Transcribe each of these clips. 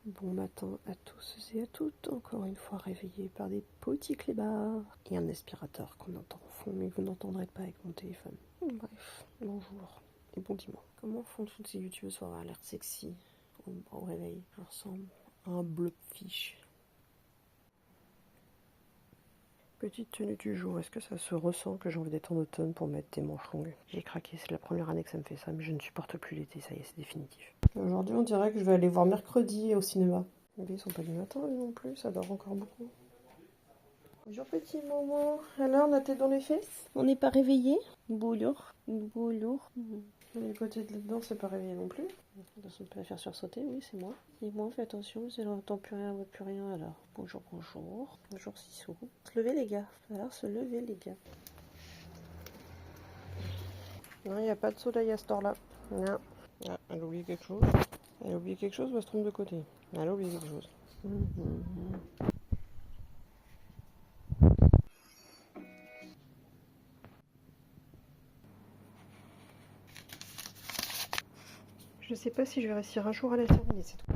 Bon matin à tous et à toutes, encore une fois réveillés par des petits clébards et un aspirateur qu'on entend au fond, mais vous n'entendrez pas avec mon téléphone. Bref, bonjour et bon dimanche. Comment font toutes ces youtubeuses pour avoir l'air sexy au réveil? Je ressemble à un bleu-fiche. Petite tenue du jour, est-ce que ça se ressent que j'ai envie d'être en automne pour mettre des manches longues? J'ai craqué, c'est la première année que ça me fait ça, mais je ne supporte plus l'été, ça y est, c'est définitif. Aujourd'hui, on dirait que je vais aller voir Mercredi au cinéma. Mais ils sont pas du matin, eux non plus, ça dort encore beaucoup. Bonjour petit maman. Alors, on a tête dans les fesses? On n'est pas réveillé? Boulour. Boulour. Le côté de là-dedans, c'est pas réveillé non plus. On peut la faire sursauter, oui, c'est moi. Et moi, fais attention, si elle n'entend plus rien, on voit plus rien alors. Bonjour, bonjour. Bonjour, Sissou. Se lever, les gars. Il va falloir se lever, les gars. Non, il n'y a pas de soleil à cette heure-là. Non. Ah, elle a oublié quelque chose. Elle a oublié quelque chose ou elle se trompe de côté? Elle a oublié quelque chose. Je sais pas si je vais réussir un jour à la terminer, c'est tout.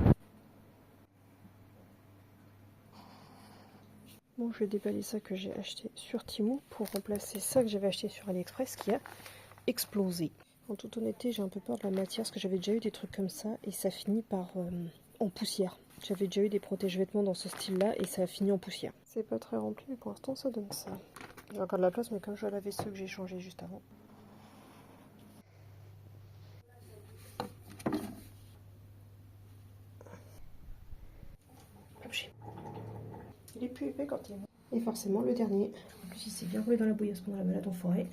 Bon, je vais déballer ça que j'ai acheté sur Temu pour remplacer ça que j'avais acheté sur AliExpress qui a explosé. En toute honnêteté, j'ai un peu peur de la matière parce que j'avais déjà eu des trucs comme ça et ça finit par en poussière. J'avais déjà eu des protège-vêtements dans ce style-là et ça a fini en poussière. C'est pas très rempli, mais pour l'instant ça donne ça. J'ai encore de la place, mais comme je vais laver ceux que j'ai changés juste avant. Il est plus épais quand il est. Et forcément le dernier. En plus, il s'est bien roulé dans la bouillasse pendant la balade en forêt.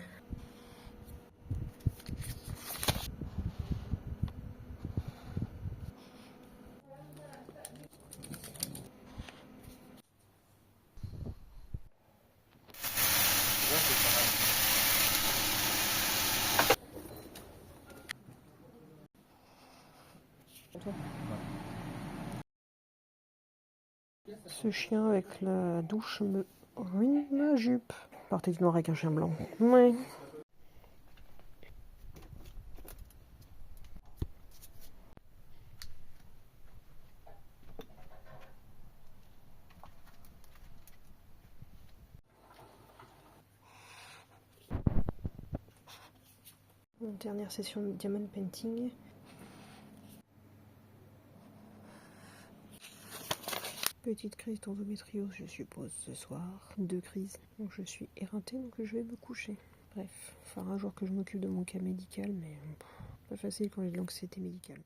Ce chien avec la douche me ruine ma jupe. Partez du noir avec un chien blanc. Ouais. Dernière session de diamond painting. Petite crise d'endométriose, je suppose, ce soir. 2 crises. Donc je suis éreintée, donc je vais me coucher. Bref, il faudra un jour que je m'occupe de mon cas médical, mais pas facile quand j'ai de l'anxiété médicale.